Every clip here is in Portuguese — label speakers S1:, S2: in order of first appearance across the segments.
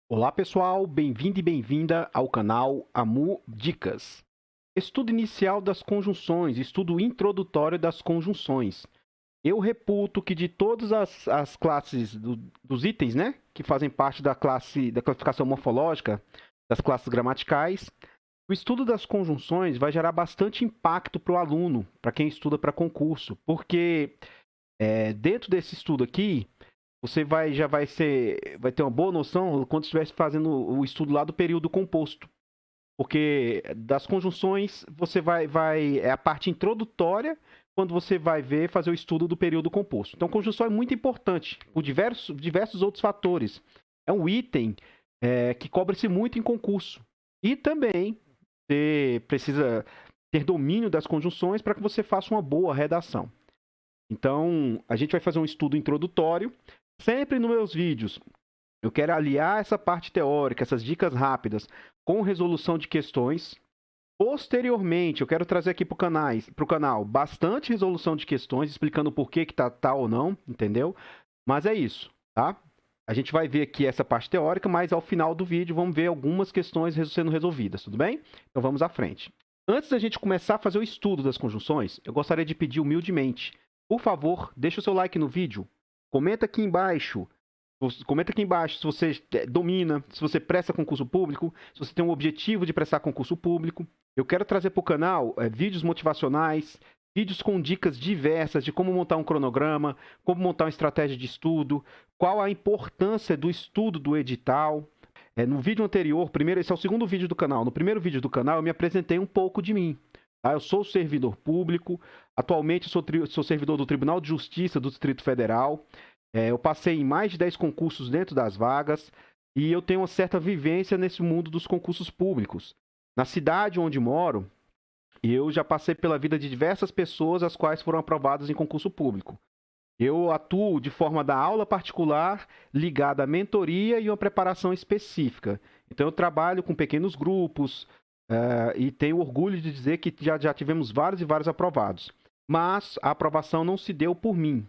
S1: Olá pessoal, bem-vindo e bem-vinda ao canal Amu Dicas. Estudo inicial das conjunções, estudo introdutório das conjunções. Eu reputo que de todas as classes dos itens, né, que fazem parte da classificação morfológica, das classes gramaticais, o estudo das conjunções vai gerar bastante impacto para o aluno, para quem estuda para concurso, porque dentro desse estudo aqui, você vai ter uma boa noção quando estiver fazendo o estudo lá do período composto. Porque das conjunções, é a parte introdutória quando você vai fazer o estudo do período composto. Então, conjunção é muito importante, por diversos outros fatores. É um item que cobra-se muito em concurso. E também você precisa ter domínio das conjunções para que você faça uma boa redação. Então, a gente vai fazer um estudo introdutório. Sempre nos meus vídeos, eu quero aliar essa parte teórica, essas dicas rápidas, com resolução de questões. Posteriormente, eu quero trazer aqui para o canal bastante resolução de questões, explicando por que está tal ou não, entendeu? Mas é isso, tá? A gente vai ver aqui essa parte teórica, mas ao final do vídeo vamos ver algumas questões sendo resolvidas, tudo bem? Então vamos à frente. Antes da gente começar a fazer o estudo das conjunções, eu gostaria de pedir humildemente, por favor, deixa o seu like no vídeo, comenta aqui embaixo se você domina, se você presta concurso público, se você tem um objetivo de prestar concurso público. Eu quero trazer para o canal vídeos motivacionais, vídeos com dicas diversas de como montar um cronograma, como montar uma estratégia de estudo, qual a importância do estudo do edital. No vídeo anterior, esse é o segundo vídeo do canal. No primeiro vídeo do canal, eu me apresentei um pouco de mim. Tá? Eu sou servidor público, atualmente sou servidor do Tribunal de Justiça do Distrito Federal. Eu passei em mais de 10 concursos dentro das vagas e eu tenho uma certa vivência nesse mundo dos concursos públicos. Na cidade onde moro, eu já passei pela vida de diversas pessoas as quais foram aprovadas em concurso público. Eu atuo de forma da aula particular, ligada à mentoria e uma preparação específica. Então, eu trabalho com pequenos grupos e tenho orgulho de dizer que já tivemos vários e vários aprovados. Mas a aprovação não se deu por mim,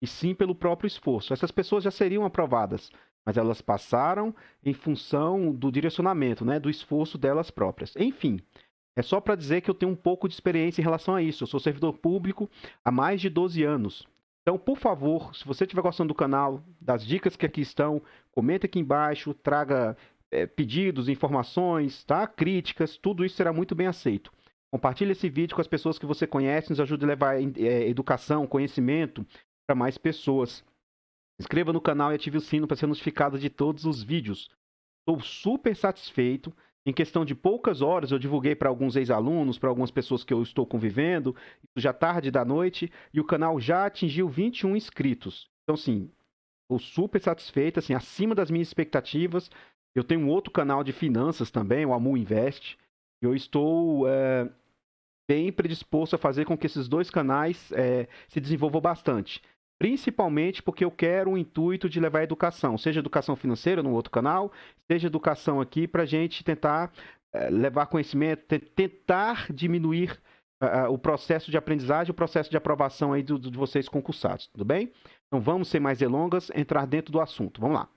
S1: e sim pelo próprio esforço. Essas pessoas já seriam aprovadas, mas elas passaram em função do direcionamento, né, do esforço delas próprias. Enfim, é só para dizer que eu tenho um pouco de experiência em relação a isso. Eu sou servidor público há mais de 12 anos. Então, por favor, se você estiver gostando do canal, das dicas que aqui estão, comenta aqui embaixo, traga pedidos, informações, tá? Críticas, tudo isso será muito bem aceito. Compartilhe esse vídeo com as pessoas que você conhece, nos ajude a levar educação, conhecimento para mais pessoas. Inscreva no canal e ative o sino para ser notificado de todos os vídeos. Estou super satisfeito. Em questão de poucas horas, eu divulguei para alguns ex-alunos, para algumas pessoas que eu estou convivendo, já tarde da noite, e o canal já atingiu 21 inscritos. Então, assim, estou super satisfeito, assim, acima das minhas expectativas. Eu tenho um outro canal de finanças também, o Amu Invest. E eu estou bem predisposto a fazer com que esses dois canais se desenvolvam bastante. Principalmente porque eu quero um intuito de levar a educação, seja educação financeira no outro canal, seja educação aqui para a gente tentar levar conhecimento, tentar diminuir o processo de aprendizagem, o processo de aprovação aí de vocês concursados, tudo bem? Então vamos, sem mais delongas, entrar dentro do assunto. Vamos lá.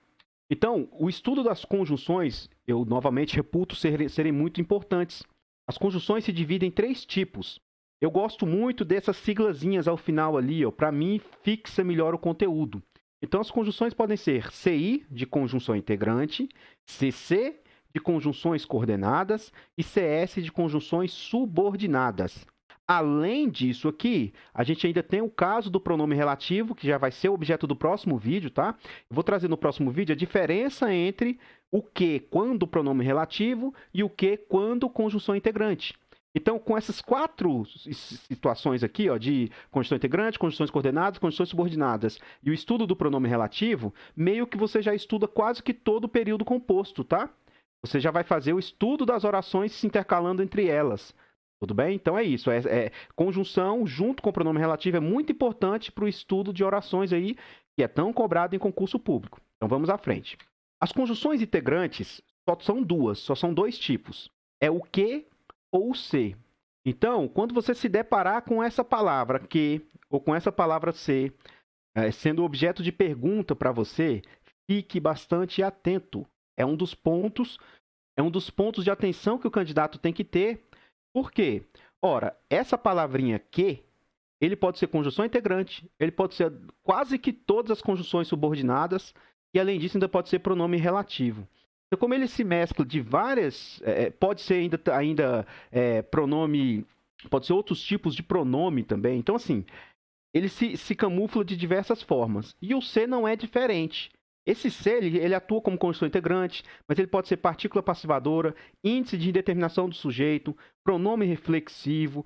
S1: Então, o estudo das conjunções, eu novamente reputo serem muito importantes. As conjunções se dividem em 3 tipos. Eu gosto muito dessas siglazinhas ao final ali, para mim fixa melhor o conteúdo. Então as conjunções podem ser CI, de conjunção integrante, CC, de conjunções coordenadas, e CS, de conjunções subordinadas. Além disso aqui, a gente ainda tem o caso do pronome relativo, que já vai ser o objeto do próximo vídeo, tá? Eu vou trazer no próximo vídeo a diferença entre o que quando pronome relativo e o que quando conjunção integrante. Então, com essas 4 situações aqui, ó, de conjunção integrante, conjunções coordenadas, conjunções subordinadas e o estudo do pronome relativo, meio que você já estuda quase que todo o período composto, tá? Você já vai fazer o estudo das orações se intercalando entre elas. Tudo bem? Então é isso. Conjunção junto com o pronome relativo é muito importante para o estudo de orações aí, que é tão cobrado em concurso público. Então vamos à frente. As conjunções integrantes só são 2 tipos. É o que ou se. Então, quando você se deparar com essa palavra que ou com essa palavra se, sendo objeto de pergunta para você, fique bastante atento. É um dos pontos, é um dos pontos de atenção que o candidato tem que ter. Por quê? Ora, essa palavrinha que, ele pode ser conjunção integrante, ele pode ser quase que todas as conjunções subordinadas, e além disso ainda pode ser pronome relativo. Então, como ele se mescla de várias, pode ser ainda pronome, pode ser outros tipos de pronome também. Então, assim, ele se camufla de diversas formas. E o C não é diferente. Esse C, ele atua como conjunção integrante, mas ele pode ser partícula passivadora, índice de indeterminação do sujeito, pronome reflexivo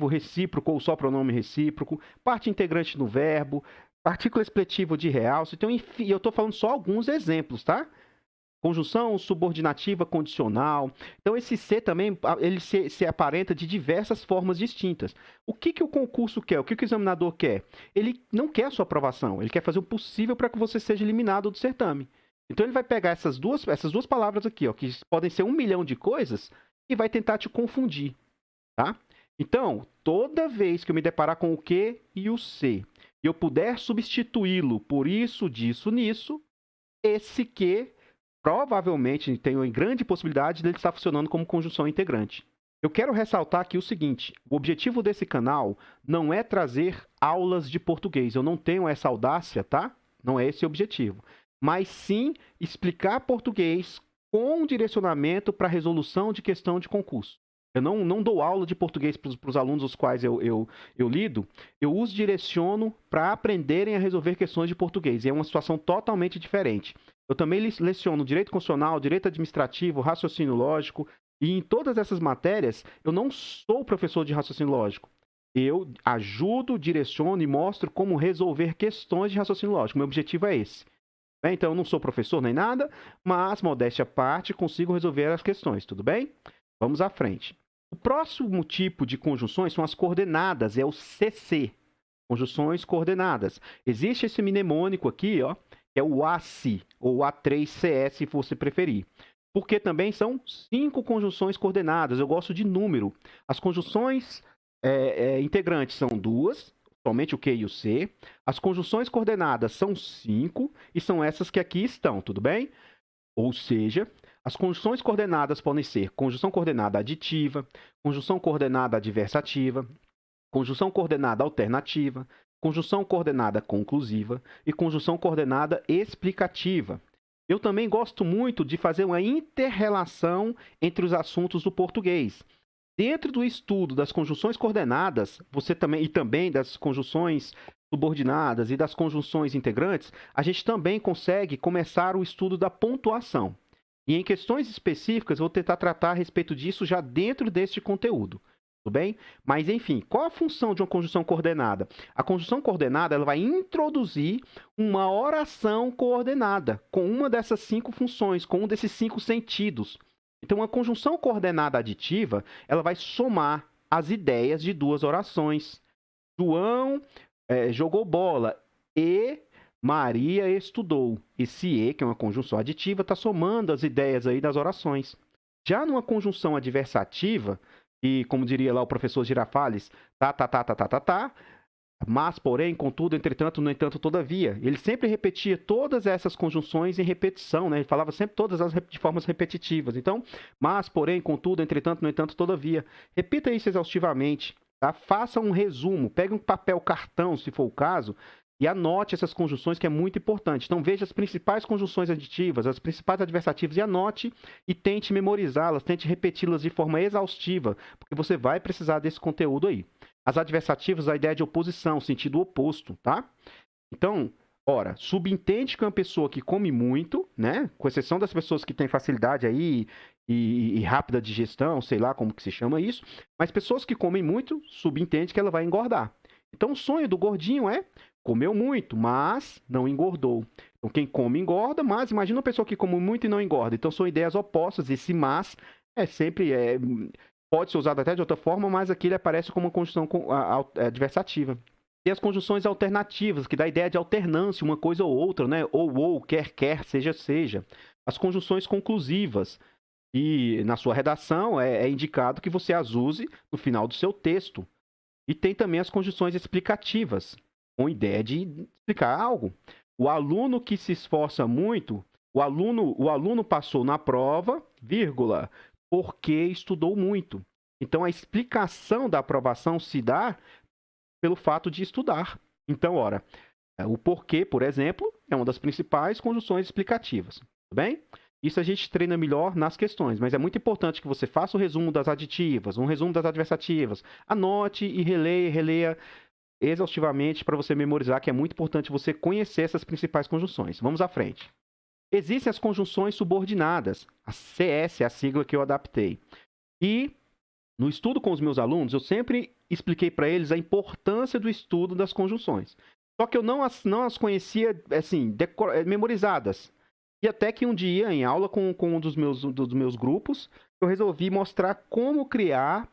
S1: recíproco ou só pronome recíproco, parte integrante no verbo, partícula expletiva de realce. Então, enfim, eu estou falando só alguns exemplos, tá? Conjunção subordinativa condicional. Então, esse C também, ele se aparenta de diversas formas distintas. O que o concurso quer? O que o examinador quer? Ele não quer a sua aprovação, ele quer fazer o possível para que você seja eliminado do certame. Então, ele vai pegar essas duas palavras aqui, ó, que podem ser 1 milhão de coisas, e vai tentar te confundir, tá? Então, toda vez que eu me deparar com o Q e o C, e eu puder substituí-lo por isso, disso, nisso, esse Q provavelmente tem uma grande possibilidade de ele estar funcionando como conjunção integrante. Eu quero ressaltar aqui o seguinte: o objetivo desse canal não é trazer aulas de português. Eu não tenho essa audácia, tá? Não é esse o objetivo. Mas sim explicar português com direcionamento para resolução de questão de concurso. Eu não dou aula de português para os alunos os quais eu lido. Eu os direciono para aprenderem a resolver questões de português. E é uma situação totalmente diferente. Eu também leciono direito constitucional, direito administrativo, raciocínio lógico, e em todas essas matérias eu não sou professor de raciocínio lógico. Eu ajudo, direciono e mostro como resolver questões de raciocínio lógico. Meu objetivo é esse. Então, eu não sou professor nem nada, mas, modéstia à parte, consigo resolver as questões, tudo bem? Vamos à frente. O próximo tipo de conjunções são as coordenadas, é o CC, conjunções coordenadas. Existe esse mnemônico aqui, ó, que é o AC, ou A3CS, se você preferir. Porque também são 5 conjunções coordenadas. Eu gosto de número. As conjunções integrantes são 2, somente o Q e o C. As conjunções coordenadas são 5, e são essas que aqui estão, tudo bem? Ou seja, as conjunções coordenadas podem ser conjunção coordenada aditiva, conjunção coordenada adversativa, conjunção coordenada alternativa, conjunção coordenada conclusiva e conjunção coordenada explicativa. Eu também gosto muito de fazer uma inter-relação entre os assuntos do português. Dentro do estudo das conjunções coordenadas, você também, e também das conjunções subordinadas e das conjunções integrantes, a gente também consegue começar o estudo da pontuação. E em questões específicas, eu vou tentar tratar a respeito disso já dentro deste conteúdo. Tudo bem? Mas, enfim, qual a função de uma conjunção coordenada? A conjunção coordenada ela vai introduzir uma oração coordenada com uma dessas 5 funções, com um desses 5 sentidos. Então, uma conjunção coordenada aditiva ela vai somar as ideias de 2 orações. João jogou bola e Maria estudou. Esse E, que é uma conjunção aditiva, está somando as ideias aí das orações. Já numa conjunção adversativa, e como diria lá o professor Girafales, mas, porém, contudo, entretanto, no entanto, todavia. Ele sempre repetia todas essas conjunções em repetição, né? Ele falava sempre todas elas de formas repetitivas. Então, mas, porém, contudo, entretanto, no entanto, todavia. Repita isso exaustivamente, tá? Faça um resumo, pegue um papel cartão, se for o caso, e anote essas conjunções, que é muito importante. Então, veja as principais conjunções aditivas, as principais adversativas, e anote e tente memorizá-las, tente repeti-las de forma exaustiva, porque você vai precisar desse conteúdo aí. As adversativas, a ideia de oposição, sentido oposto, tá? Então, ora, subentende que é uma pessoa que come muito, né? Com exceção das pessoas que têm facilidade aí e rápida digestão, sei lá como que se chama isso, mas pessoas que comem muito, subentende que ela vai engordar. Então, o sonho do gordinho é comeu muito, mas não engordou. Então, quem come engorda, mas imagina uma pessoa que come muito e não engorda. Então, são ideias opostas. Esse mas pode ser usado até de outra forma, mas aqui ele aparece como uma conjunção adversativa. E as conjunções alternativas, que dá a ideia de alternância, uma coisa ou outra, né? Ou, quer, seja. As conjunções conclusivas. E na sua redação é indicado que você as use no final do seu texto. E tem também as conjunções explicativas, com ideia de explicar algo. O aluno que se esforça muito O aluno passou na prova, vírgula, porque estudou muito. Então, a explicação da aprovação se dá pelo fato de estudar. Então, ora, o porquê, por exemplo, é uma das principais conjunções explicativas. Tudo bem? Isso a gente treina melhor nas questões, mas é muito importante que você faça o resumo das aditivas, um resumo das adversativas. Anote e releia exaustivamente para você memorizar, que é muito importante você conhecer essas principais conjunções. Vamos à frente. Existem as conjunções subordinadas. A CS é a sigla que eu adaptei. E no estudo com os meus alunos, eu sempre expliquei para eles a importância do estudo das conjunções. Só que eu não as conhecia, assim, memorizadas. E até que um dia, em aula com um dos meus grupos, eu resolvi mostrar como criar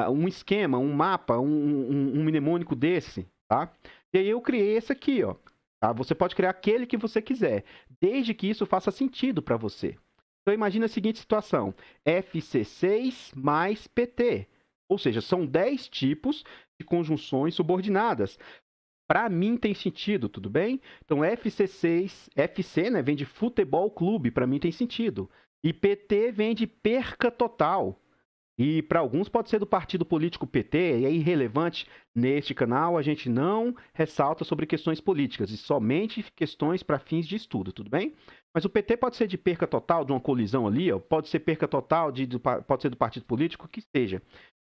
S1: um esquema, um mapa, um mnemônico desse, tá? E aí eu criei esse aqui, ó. Tá? Você pode criar aquele que você quiser, desde que isso faça sentido para você. Então, imagina a seguinte situação. FC6 mais PT. Ou seja, são 10 tipos de conjunções subordinadas. Para mim tem sentido, tudo bem? Então, FC6, FC, né, vem de futebol clube, para mim tem sentido. E PT vem de perca total. E para alguns pode ser do partido político PT, e é irrelevante. Neste canal, a gente não ressalta sobre questões políticas, e somente questões para fins de estudo, tudo bem? Mas o PT pode ser de perca total, de uma colisão ali, ó, pode ser perca total, pode ser do partido político, o que seja.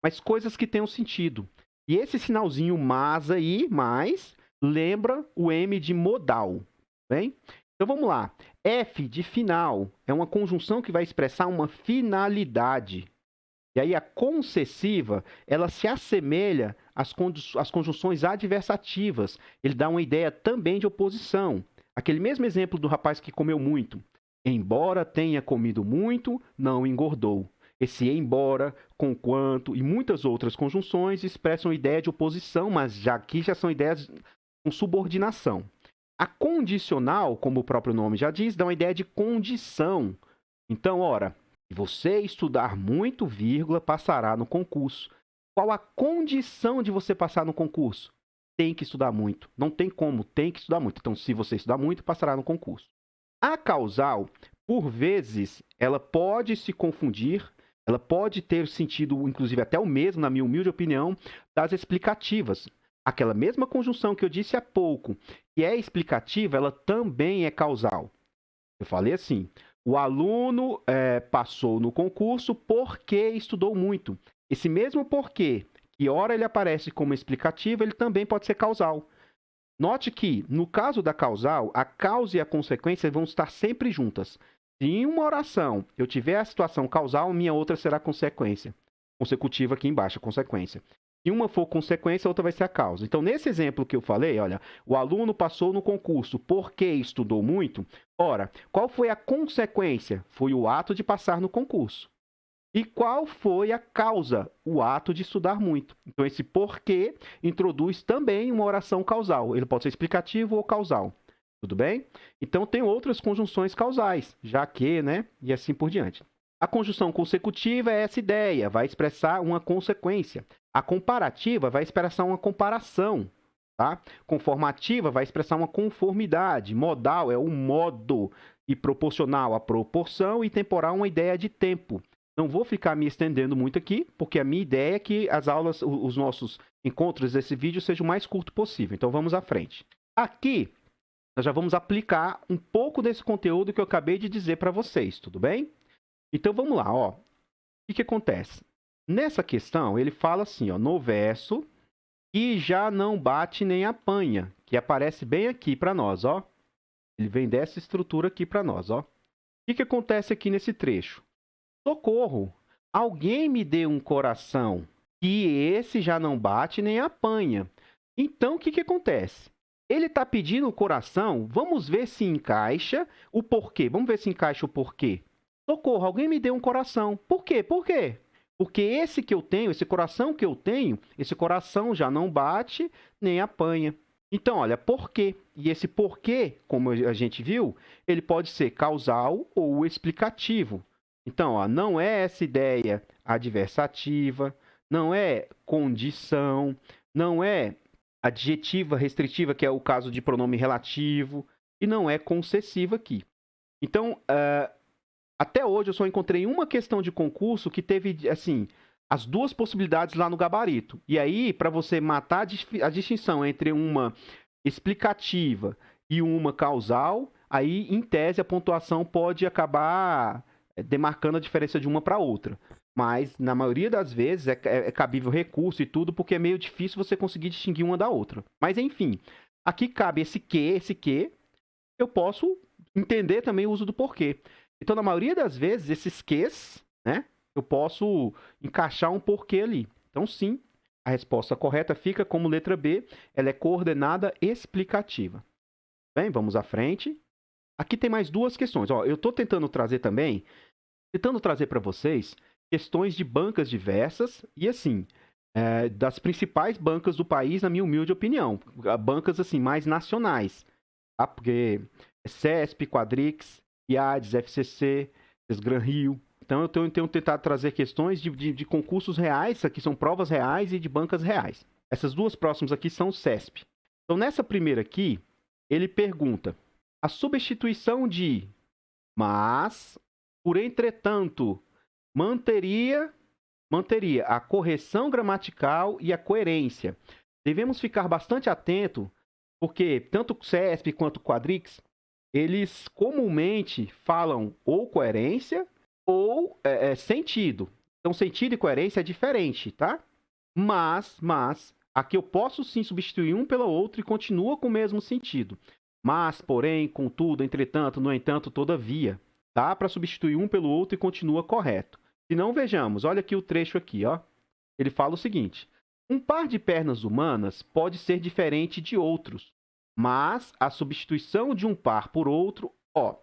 S1: Mas coisas que tenham sentido. E esse sinalzinho mas aí, mais, lembra o M de modal, bem? Então vamos lá. F de final é uma conjunção que vai expressar uma finalidade. E aí a concessiva, ela se assemelha às conjunções adversativas. Ele dá uma ideia também de oposição. Aquele mesmo exemplo do rapaz que comeu muito. Embora tenha comido muito, não engordou. Esse embora, conquanto e muitas outras conjunções expressam ideia de oposição, mas aqui já são ideias com subordinação. A condicional, como o próprio nome já diz, dá uma ideia de condição. Então, ora, se você estudar muito, vírgula, passará no concurso. Qual a condição de você passar no concurso? Tem que estudar muito. Não tem como, tem que estudar muito. Então, se você estudar muito, passará no concurso. A causal, por vezes, ela pode se confundir, ela pode ter sentido, inclusive, até o mesmo, na minha humilde opinião, das explicativas. Aquela mesma conjunção que eu disse há pouco, que é explicativa, ela também é causal. Eu falei assim, o aluno passou no concurso porque estudou muito. Esse mesmo porquê, que ora ele aparece como explicativo, ele também pode ser causal. Note que, no caso da causal, a causa e a consequência vão estar sempre juntas. Se em uma oração eu tiver a situação causal, minha outra será consequência. Consecutiva aqui embaixo, consequência. Se uma for consequência, a outra vai ser a causa. Então, nesse exemplo que eu falei, olha, o aluno passou no concurso porque estudou muito. Ora, qual foi a consequência? Foi o ato de passar no concurso. E qual foi a causa? O ato de estudar muito. Então, esse porquê introduz também uma oração causal. Ele pode ser explicativo ou causal. Tudo bem? Então, tem outras conjunções causais, já que, né? E assim por diante. A conjunção consecutiva é essa ideia, vai expressar uma consequência. A comparativa vai expressar uma comparação. Tá? Conformativa vai expressar uma conformidade. Modal é o modo. E proporcional, a proporção. E temporal, uma ideia de tempo. Não vou ficar me estendendo muito aqui, porque a minha ideia é que as aulas, os nossos encontros desse vídeo sejam o mais curto possível. Então, vamos à frente. Aqui, nós já vamos aplicar um pouco desse conteúdo que eu acabei de dizer para vocês, tudo bem? Então, vamos lá, ó. O que acontece? Nessa questão, ele fala assim, ó, no verso, que já não bate nem apanha, que aparece bem aqui para nós, ó. Ele vem dessa estrutura aqui para nós, ó. O que acontece aqui nesse trecho? Socorro! Alguém me dê um coração, que esse já não bate nem apanha. Então, o que acontece? Ele está pedindo o coração, vamos ver se encaixa o porquê. Vamos ver se encaixa o porquê. Socorro, alguém me dê um coração. Por quê? Por quê? Porque esse que eu tenho, esse coração que eu tenho, esse coração já não bate nem apanha. Então, olha, porquê. E esse porquê, como a gente viu, ele pode ser causal ou explicativo. Então, ó, não é essa ideia adversativa, não é condição, não é adjetiva restritiva, que é o caso de pronome relativo, e não é concessiva aqui. Então, até hoje eu só encontrei uma questão de concurso que teve, assim, as duas possibilidades lá no gabarito. E aí, para você matar a distinção entre uma explicativa e uma causal, aí, em tese, a pontuação pode acabar demarcando a diferença de uma para outra. Mas, na maioria das vezes, é cabível recurso e tudo, porque é meio difícil você conseguir distinguir uma da outra. Mas, enfim, aqui cabe esse que, eu posso entender também o uso do porquê. Então, na maioria das vezes, esses ques, né, eu posso encaixar um porquê ali. Então, sim, a resposta correta fica como letra B, ela é coordenada explicativa. Bem, vamos à frente. Aqui tem mais duas questões. Ó, eu estou tentando trazer para vocês questões de bancas diversas e, assim, das principais bancas do país, na minha humilde opinião. Bancas, assim, mais nacionais, tá? Porque CESP, Quadrix, IADES, FCC, Gran Rio. Então, eu tenho tentado trazer questões de concursos reais, aqui são provas reais e de bancas reais. Essas duas próximas aqui são o CESP. Então, nessa primeira aqui, ele pergunta: a substituição de mas, por entretanto, manteria a correção gramatical e a coerência. Devemos ficar bastante atento, porque tanto o CESP quanto o Quadrix, eles comumente falam ou coerência ou sentido. Então, sentido e coerência é diferente, tá? Mas, aqui eu posso sim substituir um pelo outro e continua com o mesmo sentido. Mas, porém, contudo, entretanto, no entanto, todavia. Dá para substituir um pelo outro e continua correto. Se não, vejamos. Olha aqui o trecho aqui, ó. Ele fala o seguinte: um par de pernas humanas pode ser diferente de outros, mas a substituição de um par por outro, ó,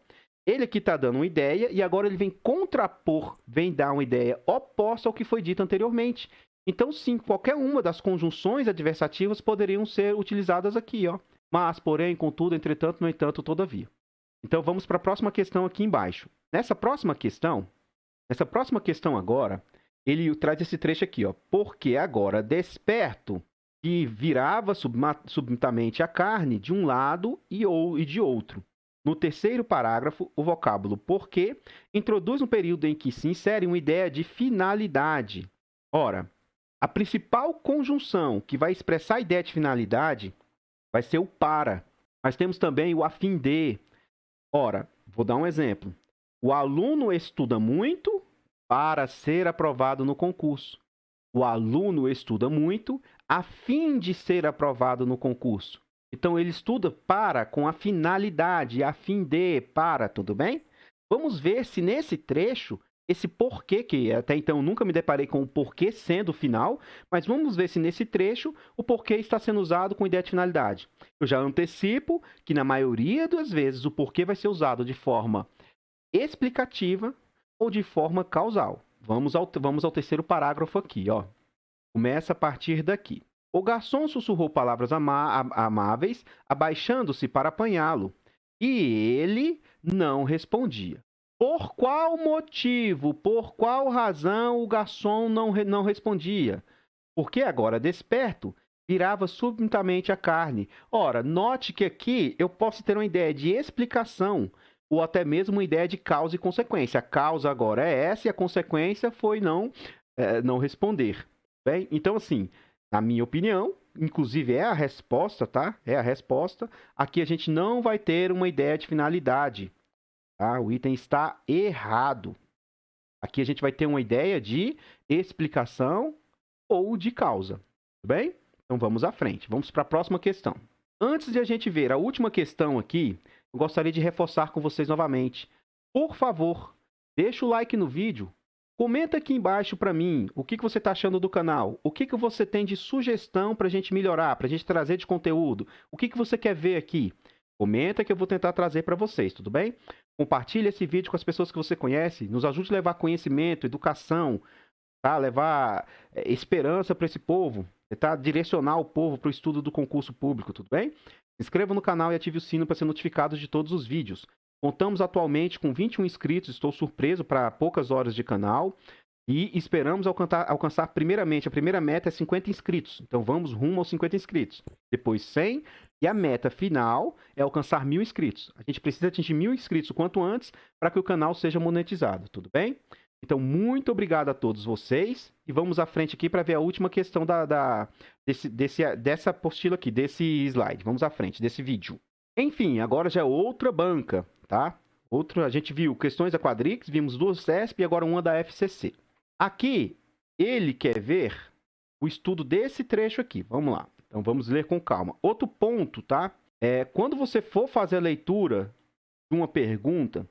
S1: ele aqui está dando uma ideia e agora ele vem contrapor, vem dar uma ideia oposta ao que foi dito anteriormente. Então, sim, qualquer uma das conjunções adversativas poderiam ser utilizadas aqui, ó. Mas, porém, contudo, entretanto, no entanto, todavia. Então, vamos para a próxima questão aqui embaixo. Nessa próxima questão agora, ele traz esse trecho aqui, ó. Porque agora desperto que virava subitamente a carne de um lado e de outro. No terceiro parágrafo, o vocábulo porque introduz um período em que se insere uma ideia de finalidade. Ora, a principal conjunção que vai expressar a ideia de finalidade vai ser o para. Mas temos também o a fim de. Ora, vou dar um exemplo. O aluno estuda muito para ser aprovado no concurso. O aluno estuda muito a fim de ser aprovado no concurso. Então, ele estuda para, com a finalidade, a fim de, para, tudo bem? Vamos ver se nesse trecho, esse porquê, que até então nunca me deparei com o porquê sendo o final, mas vamos ver se nesse trecho o porquê está sendo usado com ideia de finalidade. Eu já antecipo que na maioria das vezes o porquê vai ser usado de forma explicativa ou de forma causal. Vamos ao terceiro parágrafo aqui, ó. Começa a partir daqui. O garçom sussurrou palavras amáveis, abaixando-se para apanhá-lo. E ele não respondia. Por qual motivo, por qual razão o garçom não respondia? Porque agora, desperto, virava subitamente a carne. Ora, note que aqui eu posso ter uma ideia de explicação ou até mesmo uma ideia de causa e consequência. A causa agora é essa e a consequência foi não responder. Bem, então, assim, na minha opinião, inclusive é a resposta, tá? É a resposta. Aqui a gente não vai ter uma ideia de finalidade, tá? O item está errado. Aqui a gente vai ter uma ideia de explicação ou de causa, tudo bem? Então vamos à frente. Vamos para a próxima questão. Antes de a gente ver a última questão aqui, eu gostaria de reforçar com vocês novamente. Por favor, deixa o like no vídeo. Comenta aqui embaixo para mim o que você está achando do canal, o que você tem de sugestão para a gente melhorar, para a gente trazer de conteúdo, o que você quer ver aqui. Comenta que eu vou tentar trazer para vocês, tudo bem? Compartilhe esse vídeo com as pessoas que você conhece, nos ajude a levar conhecimento, educação, tá? Levar esperança para esse povo, tentar direcionar o povo para o estudo do concurso público, tudo bem? Se inscreva no canal e ative o sino para ser notificado de todos os vídeos. Contamos atualmente com 21 inscritos, estou surpreso para poucas horas de canal e esperamos alcançar primeiramente, a primeira meta é 50 inscritos, então vamos rumo aos 50 inscritos, depois 100 E a meta final é alcançar 1.000 inscritos. A gente precisa atingir 1.000 inscritos o quanto antes para que o canal seja monetizado, tudo bem? Então, muito obrigado a todos vocês. E vamos à frente aqui para ver a última questão dessa apostila aqui, desse slide. Vamos à frente, desse vídeo. Enfim, agora já é outra banca, tá? A gente viu questões da Quadrix, vimos 2 CESP e agora uma da FCC. Aqui, ele quer ver o estudo desse trecho aqui. Vamos lá. Então, vamos ler com calma. Outro ponto, tá? Quando você for fazer a leitura de uma pergunta,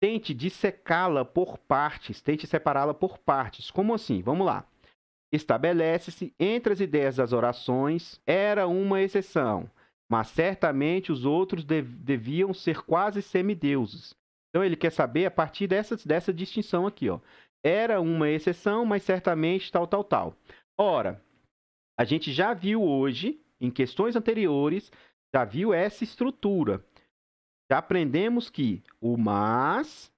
S1: tente dissecá-la por partes, tente separá-la por partes. Como assim? Vamos lá. Estabelece-se entre as ideias das orações, era uma exceção, mas certamente os outros deviam ser quase semideuses. Então, ele quer saber a partir dessa distinção aqui, ó. Era uma exceção, mas certamente tal. Ora, a gente já viu hoje, em questões anteriores, já viu essa estrutura. Já aprendemos que o mas,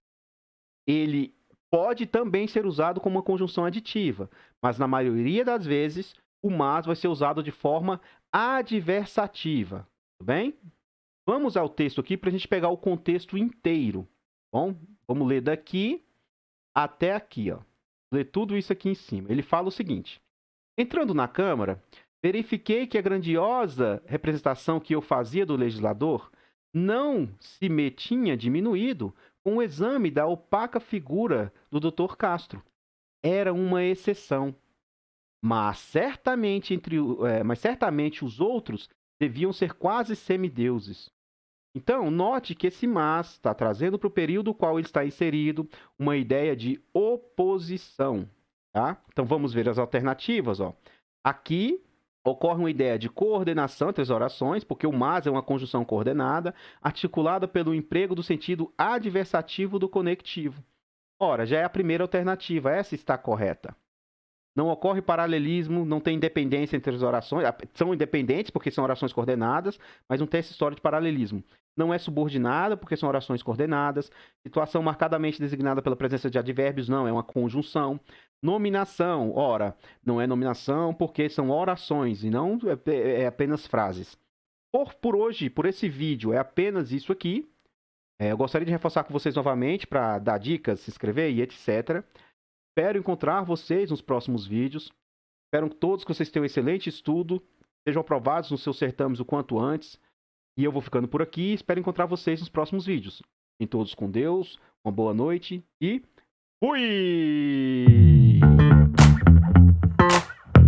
S1: ele pode também ser usado como uma conjunção aditiva, mas na maioria das vezes, o mas vai ser usado de forma adversativa, tudo bem? Vamos ao texto aqui para a gente pegar o contexto inteiro. Bom, vamos ler daqui até aqui, ó. Ler tudo isso aqui em cima. Ele fala o seguinte: entrando na Câmara, verifiquei que a grandiosa representação que eu fazia do legislador não se me tinha diminuído com o exame da opaca figura do Dr. Castro. Era uma exceção, mas certamente os outros deviam ser quase semideuses. Então, note que esse mas está trazendo para o período no qual ele está inserido uma ideia de oposição. Tá? Então, vamos ver as alternativas. Ó. Aqui ocorre uma ideia de coordenação entre as orações, porque o mas é uma conjunção coordenada, articulada pelo emprego do sentido adversativo do conectivo. Ora, já é a primeira alternativa. Essa está correta. Não ocorre paralelismo, não tem independência entre as orações. São independentes porque são orações coordenadas, mas não tem essa história de paralelismo. Não é subordinada porque são orações coordenadas. Situação marcadamente designada pela presença de advérbios, não, é uma conjunção. Nominação, ora, não é nominação porque são orações e não é apenas frases. Por hoje, por esse vídeo, é apenas isso aqui. Eu gostaria de reforçar com vocês novamente para dar dicas, se inscrever e etc. Espero encontrar vocês nos próximos vídeos. Espero todos que vocês tenham um excelente estudo, sejam aprovados nos seus certames o quanto antes. E eu vou ficando por aqui. Espero encontrar vocês nos próximos vídeos. Fiquem todos com Deus, uma boa noite e fui!